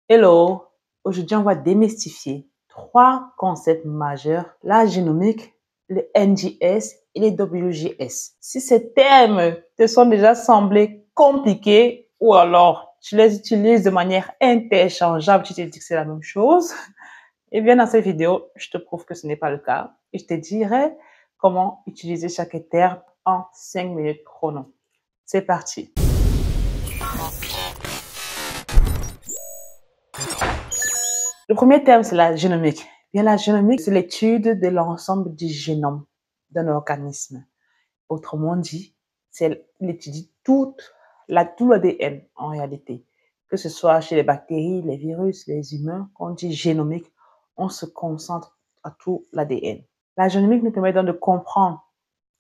Hello, aujourd'hui on va démystifier trois concepts majeurs, la génomique, le NGS et les WGS. Si ces termes te sont déjà semblés compliqués ou alors tu les utilises de manière interchangeable, tu te dis que c'est la même chose, eh bien dans cette vidéo, je te prouve que ce n'est pas le cas et je te dirai comment utiliser chaque terme en 5 minutes chrono. C'est parti. Le premier terme, c'est la génomique. Bien, la génomique, c'est l'étude de l'ensemble du génome d'un organisme. Autrement dit, c'est l'étude tout l'ADN en réalité. Que ce soit chez les bactéries, les virus, les humains, quand on dit génomique, on se concentre à tout l'ADN. La génomique nous permet donc de comprendre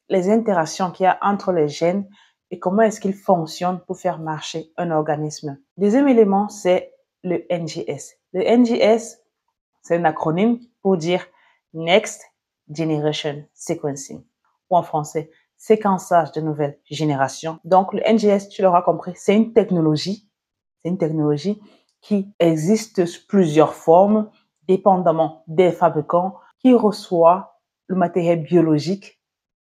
les interactions qu'il y a entre les gènes et comment est-ce qu'ils fonctionnent pour faire marcher un organisme. Deuxième élément, c'est le NGS. Le NGS, c'est un acronyme pour dire Next Generation Sequencing, ou en français, séquençage de nouvelle génération. Donc, le NGS, tu l'auras compris, c'est une technologie qui existe sous plusieurs formes, dépendamment des fabricants, qui reçoit le matériel biologique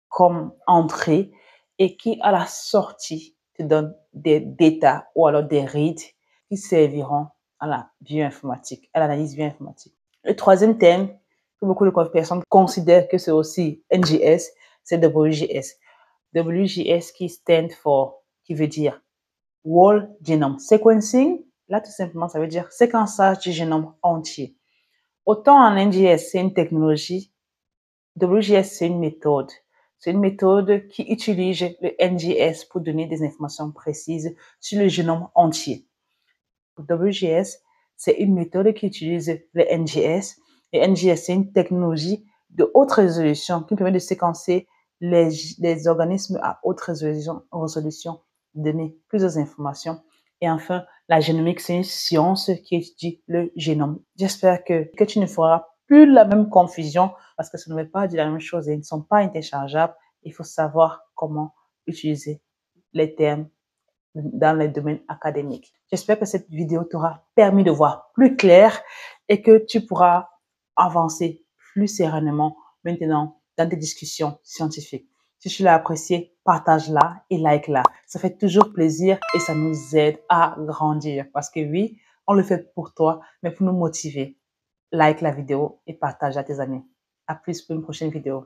comme entrée et qui, à la sortie, te donne des data ou alors des reads qui serviront à la bioinformatique, à l'analyse bioinformatique. Le troisième thème, que beaucoup de personnes considèrent que c'est aussi NGS, c'est WGS. WGS qui veut dire Whole Genome Sequencing. Là, tout simplement, ça veut dire séquençage du génome entier. Autant en NGS, c'est une technologie, WGS, c'est une méthode. C'est une méthode qui utilise le NGS pour donner des informations précises sur le génome entier. Pour WGS, c'est une méthode qui utilise le NGS. Le NGS, c'est une technologie de haute résolution qui permet de séquencer les organismes à haute résolution, donner plusieurs informations. Et enfin, la génomique, c'est une science qui étudie le génome. J'espère que tu ne feras plus la même confusion parce que ça ne veut pas dire la même chose et ils ne sont pas interchangeables. Il faut savoir comment utiliser les termes dans les domaines académiques. J'espère que cette vidéo t'aura permis de voir plus clair et que tu pourras avancer plus sereinement maintenant dans tes discussions scientifiques. Si tu l'as apprécié, partage-la et like-la. Ça fait toujours plaisir et ça nous aide à grandir parce que oui, on le fait pour toi, mais pour nous motiver. Like la vidéo et partage à tes amis. À plus pour une prochaine vidéo.